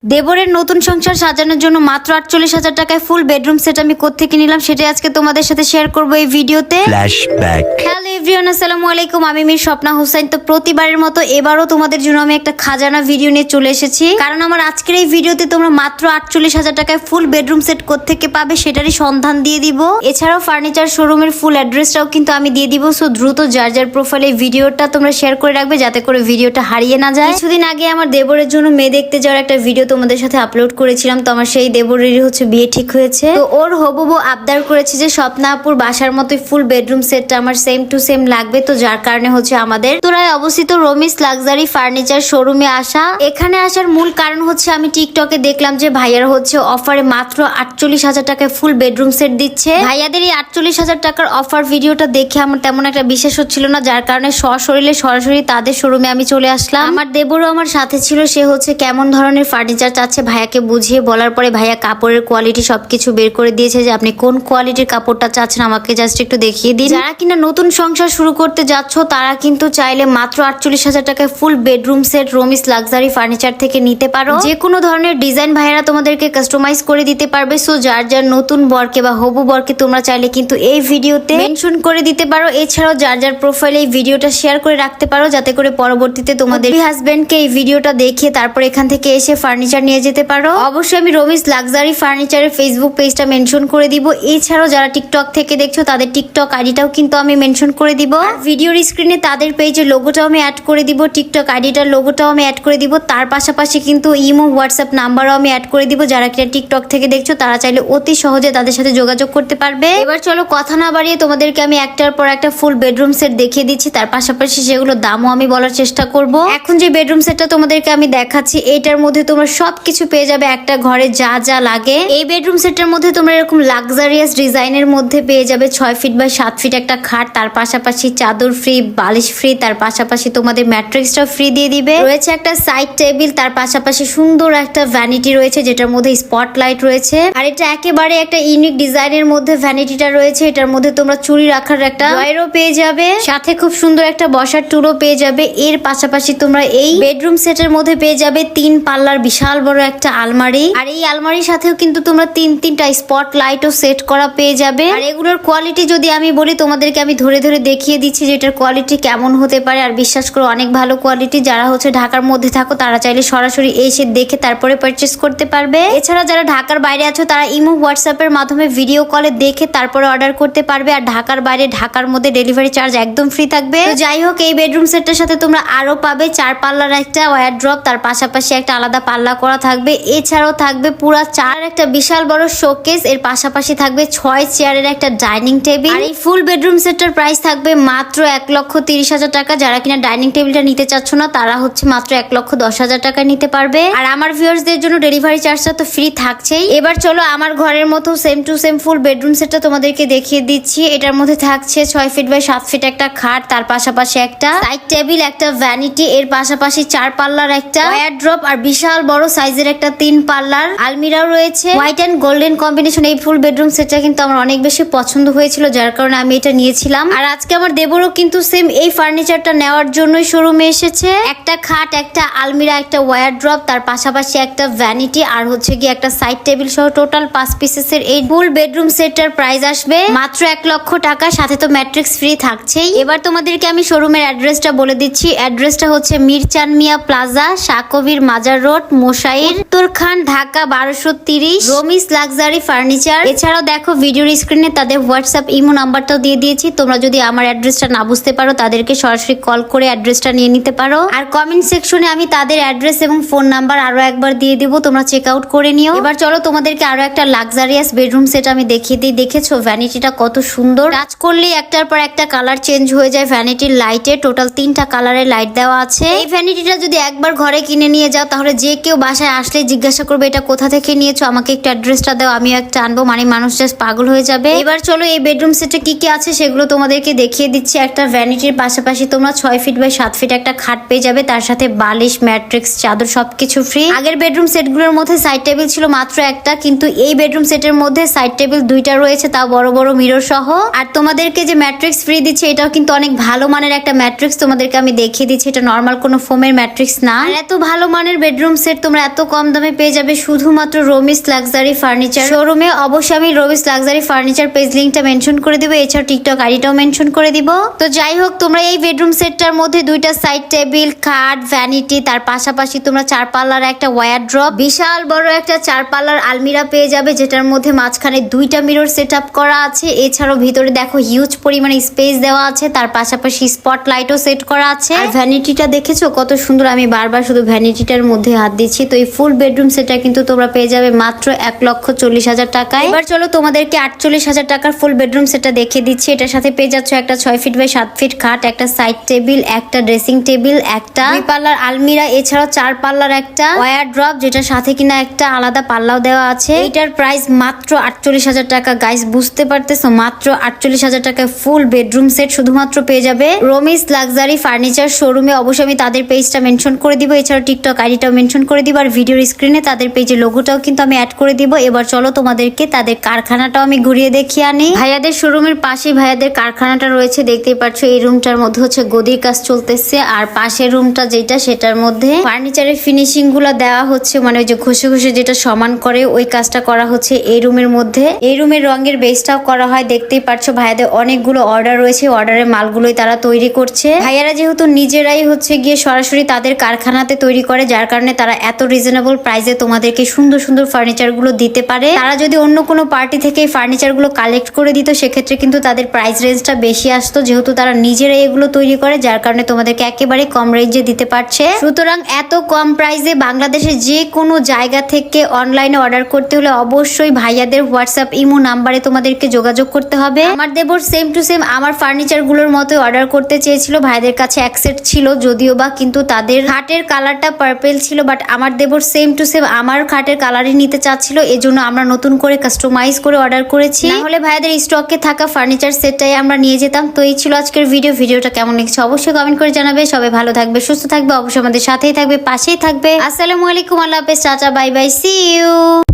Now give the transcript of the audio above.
দেবরের নতুন সংসার সাজানোর জন্য মাত্র ৪৮,০০০ টাকায় ফুল বেডরুম সেট আমি কোত্থেকে নিলাম সেটাই আজকে তোমাদের সাথে শেয়ার করব এই ভিডিওতে। ফ্ল্যাশব্যাক। হ্যালো এভরিওয়ান, আসসালামু আলাইকুম। আমি মির স্বপ্না হোসেন। তো প্রতিবারের মতো এবারও তোমাদের জন্য আমি একটা খাজানা ভিডিও নিয়ে চলে এসেছি, কারণ আমার আজকের এই ভিডিওতে তোমরা মাত্র ৪৮,০০০ টাকায় ফুল বেডরুম সেট কোত্থেকে পাবে সেটারই সন্ধান দিয়ে দিব। এছাড়াও ফার্নিচার শোরুমের ফুল অ্যাড্রেসটাও কিন্তু আমি দিয়ে দিব। সো দ্রুত যার যার প্রোফাইলে ভিডিওটা তোমরা শেয়ার করে রাখবে যাতে করে ভিডিওটা হারিয়ে না যায়। কিছুদিন আগে আমার দেবরের জন্য মেয়ে দেখতে যাওয়ার একটা ভিডিও তোমাদের সাথে আপলোড করেছিলাম। তো আমার সেই দেবরেরই হচ্ছে বিয়ে ঠিক হয়েছে। তো ওর হবু বউ আবদার করেছে যে স্বপ্নাপুর বাসার মতোই ফুল বেডরুম সেটটা আমার সেম টু সেম লাগবে। তো যার কারণে হচ্ছে আমাদের তোরায় অবস্থিত রমিস লাক্সারি ফার্নিচার শোরুমে আসা। এখানে আসার মূল কারণ হচ্ছে আমি টিকটকে দেখলাম যে ভাইয়ার হচ্ছে অফারে মাত্র ৪৮,০০০ টাকায় ফুল বেডরুম সেট দিচ্ছে। ভাইয়াদের এই ৪৮,০০০ টাকার অফার ভিডিওটা দেখে আমার তেমন একটা বিশ্বাস হচ্ছিল না, যার কারণে সশরীরে সরাসরি তাদের শোরুমে আমি চলে আসলাম। আমার দেবরও আমার সাথে ছিল। সে হচ্ছে কেমন ধরনের ফার্নিচার চাচ্ছে ভাইয়াকে বুঝিয়ে বলার পরে ভাইয়া কাপড়ের কোয়ালিটি সবকিছু বের করে দিয়েছে যে আপনি কোন কোয়ালিটির কাপড়টা চাচ্ছেন আমাকে জাস্ট একটু দেখিয়ে দিন। যারা কিনা নতুন সংসার শুরু করতে যাচ্ছ তারা কিন্তু চাইলে মাত্র ৪৮,০০০ টাকায় full bedroom set Ramis luxury furniture থেকে নিতে পারো। যে কোনো ধরনের ডিজাইন ভাইয়ারা তোমাদেরকে কাস্টমাইজ করে দিতে পারবে। সো যার যার নতুন বরকে বা হবু বরকে তোমরা চাইলে কিন্তু এই ভিডিওতে মেনশন করে দিতে পারো। এছাড়াও যার যার প্রোফাইলে এই ভিডিওটা শেয়ার করে রাখতে পারো যাতে করে পরবর্তীতে তোমাদের হাজবেন্ডকে এই ভিডিওটা দেখিয়ে তারপর এখান থেকে এসে ফার্নিচার নিয়ে যেতে পারো। অবশ্যই আমি রমিস লাক্সারি ফার্নিচারের ফেসবুক পেজটা মেনশন করে দিব। এছাড়াও যারা টিকটক থেকে দেখছো তাদের টিকটক আইডিটাও কিন্তু আমি মেনশন করে দিব। ভিডিওর স্ক্রিনে তাদের পেজের লোগোটাও আমি অ্যাড করে দিব, টিকটক আইডিটার লোগোটাও আমি অ্যাড করে দিব। তার পাশাপাশি কিন্তু ইমো হোয়াটসঅ্যাপ নাম্বারও আমি অ্যাড করে দিব। যারা কিনা টিকটক থেকে দেখছো তারা চাইলে অতি সহজে তাদের সাথে যোগাযোগ করতে পারবে। এবার চলো কথা না বাড়িয়ে তোমাদেরকে আমি একটার পর একটা ফুল বেডরুম সেট দেখিয়ে দিচ্ছি, তার পাশাপাশি সেগুলো দামও আমি বলার চেষ্টা করব। এখন যে বেডরুম সেটটা তোমাদেরকে আমি দেখাচ্ছি এটার মধ্যে তোমরা সবকিছু পেয়ে যাবে একটা ঘরে যা যা লাগে। এই বেডরুম সেটটার মধ্যে তোমরা এরকম লাক্সারিয়াস ডিজাইনের মধ্যে পেয়ে যাবে ৬ ফিট বাই ৭ ফিট একটা খাট, তার পাশাপাশি চাদর ফ্রি, বালিশ ফ্রি, তার পাশাপাশি তোমাদের ম্যাট্রিক্সটাও ফ্রি দিয়ে দিবে। রয়েছে একটা সাইড টেবিল, তার পাশাপাশি সুন্দর একটা ভ্যানিটি রয়েছে যেটার মধ্যে স্পটলাইট রয়েছে। আর এটা একেবারে একটা ইউনিক ডিজাইনের মধ্যে ভ্যানিটিটা রয়েছে। এটার মধ্যে তোমরা চুড়ি রাখার একটা ড্রয়ারও পেয়ে যাবে, সাথে খুব সুন্দর একটা বসার টুলও পেয়ে যাবে। এর পাশাপাশি তোমরা এই বেডরুম সেটের মধ্যে পেয়ে যাবে ৩ পাল্লার বিশাল বড় একটা আলমারি। আর এই আলমারির সাথেও কিন্তু তোমরা তিনটা স্পট লাইটও সেট করা পেয়ে যাবে। আর এগুলোর কোয়ালিটি যদি আমি বলি তোমাদেরকে আমি ধরে ধরে দেখিয়ে দিচ্ছি যে এটার কোয়ালিটি কেমন হতে পারে। আর বিশ্বাস করো অনেক ভালো কোয়ালিটি। যারা হচ্ছে ঢাকার মধ্যে থাকো তারা চাইলে সরাসরি এসে দেখে তারপরে পারচেস করতে পারবে। এছাড়া যারা ঢাকার বাইরে আছো তারা ইমো হোয়াটসঅ্যাপের মাধ্যমে ভিডিও কলে দেখে তারপরে অর্ডার করতে পারবে। আর ঢাকার বাইরে ঢাকার মধ্যে ডেলিভারি চার্জ একদম ফ্রি থাকবে। তো যাই হোক, এই বেডরুম সেটটার সাথে তোমরা আরো পাবে 4 পাল্লার একটা ওয়ারড্রপ, তার পাশাপাশি একটা আলাদা পাল্লা করা থাকবে। এছাড়াও থাকবে পুরা 4 একটা বিশাল বড় শোকেস। এর পাশাপাশি থাকবে 6 চেয়ারের একটা ডাইনিং টেবিল। আর এই ফুল বেডরুম সেটটার প্রাইস থাকবে মাত্র ১,৩০,০০০ টাকা। যারা কিনা ডাইনিং টেবিলটা নিতে চাচ্ছ না তারা হচ্ছে মাত্র ১,১০,০০০ টাকা নিতে পারবে। আর আমার ভিউয়ার্সদের জন্য ডেলিভারি চার্জটা তো ফ্রি থাকছেই। এবার চলো আমার ঘরের মতো same to same full bedroom সেটটা তোমাদেরকে দেখিয়ে দিচ্ছি। এটার মধ্যে থাকছে ৬ ফিট বাই ৭ ফিট একটা খাট, তার পাশাপাশি একটা সাইড টেবিল, একটা ভ্যানিটি, এর পাশাপাশি 4 পাল্লার একটা ওয়ারড্রপ, আর বিশাল বড় সাইজের একটা 3 পাল্লার আলমিরাও রয়েছে। হোয়াইট এন্ড গোল্ডেন কম্বিনেশন এই ফুল বেডরুম সেটটা কিন্তু আমার অনেক বেশি পছন্দ হয়েছিল, যার কারণে আমি এটা নিয়েছিলাম। আর আজকে আমার দেবরও কিন্তু সেম এই ফার্নিচারটা নেওয়ার জন্যই শোরুমে এসেছে। একটা খাট, একটা আলমিরা, একটা ওয়ারড্রপ, তার পাশাপাশি একটা ভ্যানিটি, আর হচ্ছে কি একটা সাইড টেবিল সহ টোটাল 5 পিসেসের এই ফুল বেডরুম সেটটার প্রাইস আসবে মাত্র ১,০০,০০০ টাকা, সাথে তো ম্যাট্রিক্স ফ্রি থাকছেই। এবার তোমাদেরকে আমি শোরুমের অ্যাড্রেসটা বলে দিচ্ছি। অ্যাড্রেসটা হচ্ছে মিরচান মিয়া প্লাজা, শাকবির মাজার রোড, মোশাইর, উত্তরখান, ঢাকা ১২৩০, রমিস লাক্সারি ফার্নিচার। এছাড়াও দেখো ভিডিওর স্ক্রিনে তাদের হোয়াটসঅ্যাপ ইমো নাম্বারটাও দিয়ে দিয়েছি। তোমরা যদি আমার অ্যাড্রেসটা না বুঝতে পারো তাদেরকে সরাসরি কল করে অ্যাড্রেসটা নিয়ে নিতে পারো। আর কমেন্ট সেকশনে আমি তাদের অ্যাড্রেস এবং ফোন নাম্বার আরো একবার দিয়ে দিব, তোমরা চেক আউট করে নিও। এবার চলো তোমাদেরকে আরো একটা লাক্সারিয়াস বেডরুম সেট আমি দেখিয়ে দিই। দেখেছো ভ্যানিটিটা কত সুন্দর, টাচ করলেই একটার পর একটা কালার চেঞ্জ হয়ে যায় ভ্যানিটির লাইটে। টোটাল 3টা কালারের লাইট দেওয়া আছে। এই ভ্যানিটিটা যদি একবার ঘরে কিনে নিয়ে যাও তাহলে যে কেউ বাসায় আসলে জিজ্ঞাসা করবে এটা কোথা থেকে নিয়েছো, আমাকে একটু অ্যাড্রেসটা দাও, আমিও একটা আনবো, মানে মানুষ জাস্ট পাগল হয়ে যাবে। এবার চলো এই বেডরুম সেটে কি কি আছে সেগুলো তোমাদেরকে দেখিয়ে দিচ্ছি একটা ভ্যানিটির পাশাপাশি তোমরা 6 ফিট বাই 7 ফিট একটা খাট পেয়ে যাবে, তার সাথে বালিশ, ম্যাট্রিক্স, চাদর সবকিছু ফ্রি। আগের বেডরুম সেটগুলোর মধ্যে সাইড টেবিল ছিল মাত্র একটা, কিন্তু এই বেডরুম সেটের মধ্যে সাইড টেবিল 2টা রয়েছে, তাও বড় বড় মিরর সহ। আর তোমাদেরকে যে ম্যাট্রিক্স ফ্রি দিচ্ছে এটাও কিন্তু অনেক ভালো মানের একটা ম্যাট্রিক্স, তোমাদেরকে আমি দেখিয়ে দিচ্ছি। এটা নর্মাল কোনো ফোমের ম্যাট্রিক্স না। আর এত ভালো মানের বেডরুম সেট তোমরা এত কম দামে পেয়ে যাবে শুধুমাত্র রমিস লাক্সারি ফার্নিচার শোরুমে। অবশ্যই আমি রমিস লাক্সারি ফার্নিচার পেজ লিংকটা মেনশন করে দিব, এছাড়াও টিকটক আইডিটাও মেনশন করে দিব। তো যাই হোক, তোমরা এই বেডরুম সেটটার মধ্যে 2টা সাইড টেবিল, খাট, ভ্যানিটি, তার পাশাপাশি তোমরা 4 পাল্লার একটা ওয়ারড্রপ, বিশাল বড় একটা 4 পাল্লার আলমিরা পেয়ে যাবে, যেটার মধ্যে মাঝখানে 2টা মিরর সেট আপ করা আছে। এছাড়াও ভিতরে দেখো হিউজ পরিমাণে স্পেস দেওয়া আছে, তার পাশাপাশি স্পট লাইটও সেট করা আছে। আর ভ্যানিটিটা দেখেছো কত সুন্দর, আমি বারবার শুধু ভ্যানিটিটার মধ্যে হাত দিচ্ছি। তো এই ফুল বেডরুম সেটটা কিন্তু তোমরা পেয়ে যাবে মাত্র 1,40,000 টাকায়। এবার চলো তোমাদেরকে 48,000 টাকার ফুল বেডরুম সেটটা দেখিয়ে দিচ্ছি। এটার সাথে পেয়ে যাচ্ছ একটা 6 ফিট বাই 7 ফিট খাট, একটা সাইড টেবিল, একটা ড্রেসিং টেবিল, একটা 2 পাল্লার আলমিরা, এছাড়াও 4 পাল্লার একটা ওয়ারড্রপ, যেটার সাথে কিনা একটা আলাদা পাল্লাও দেওয়া আছে। এটার প্রাইস মাত্র 48,000 টাকা। গাইস বুঝতে পারতেছো, মাত্র 48,000 টাকায় ফুল বেডরুম সেট শুধুমাত্র পেয়ে যাবে রমিস লাক্সারি ফার্নিচার শোরুমে। অবশ্যই আমি তাদের পেজটা মেনশন করে দিব, এছাড়াও টিকটক আইডিটাও মেনশন করে দিব, আর ভিডিওর স্ক্রিনে তাদের পেজের লোগোটাও কিন্তু আমি অ্যাড করে দিব। এবার চলো তোমাদেরকে তাদের কারখানাটাও আমি ঘুরিয়ে দেখিয়ে আনি। ভাইয়াদের শোরুমের পাশেই ভাইয়াদের কারখানাটা রয়েছে, দেখতেই পাচ্ছ। এই রুমটার মধ্যে হচ্ছে গদির কাজ চলতেছে, আর পাশের রুমটা যেটা সেটার মধ্যে ফার্নিচারের ফিনিশিং গুলা দেওয়া হচ্ছে, মানে ওই যে ঘষে ঘষে যেটা সমান করে ওই কাজটা করা হচ্ছে এই রুমের মধ্যে। এই রুমের রঙের বেসটাও করা হয়, দেখতেই পাচ্ছ। ভাইয়াদের অনেকগুলো অর্ডার রয়েছে, অর্ডারের মালগুলোই তারা তৈরি করছে। ভাইয়ারা যেহেতু নিজেরাই হচ্ছে গিয়ে সরাসরি তাদের কারখানাতে তৈরি করে, যার কারণে তারা এত রিজনেবল প্রাইসে তোমাদেরকে সুন্দর সুন্দর ফার্নিচার গুলো দিতে পারে। তারা যদি অন্য কোনো পার্টি থেকে ফার্নিচার গুলো কালেক্ট করে দিত, সেক্ষেত্রে কিন্তু তাদের প্রাইস রেঞ্জটা বেশি আসতো, যেহেতু তারা নিজেরাই এগুলো তৈরি করে, যার কারণে তোমাদেরকে একেবারে কম রেঞ্জে দিতে পারছে। সুতরাং এত কম প্রাইসে বাংলাদেশের যে কোনো জায়গা থেকে অনলাইনে অর্ডার করতে হলে অবশ্যই ভাইয়াদের হোয়াটসঅ্যাপ ইমো নাম্বারে তোমাদেরকে যোগাযোগ করতে হবে। আমার দেবর সেম টু সেম আমার ফার্নিচার গুলোর মতো অর্ডার করতে চেয়েছিল, ভাইদের কাছে অ্যাকসেপ্ট ছিল যদিও বা, কিন্তু তাদের খাটের কালারটা পার্পেল ছিল, বাট আমার দেবর সেম টু সেম আমার খাটের কালারই নিতে চাচ্ছিল, এজন্য আমরা নতুন করে কাস্টমাইজ করে অর্ডার করেছি। না হলে ভাইদের স্টকে থাকা ফার্নিচার সেটটাই আমরা নিয়ে যেতাম। তো এই ছিল আজকের ভিডিওটা কেমন লেগেছে অবশ্যই কমেন্ট করে জানাবে। সবাই ভালো থাকবে, সুস্থ থাকবে, অবশ্যই আমাদের সাথেই থাকবে, পাশেই থাকবে। আসসালামু আলাইকুম, আল্লাহ হাফেজ, tata, bye bye, see you.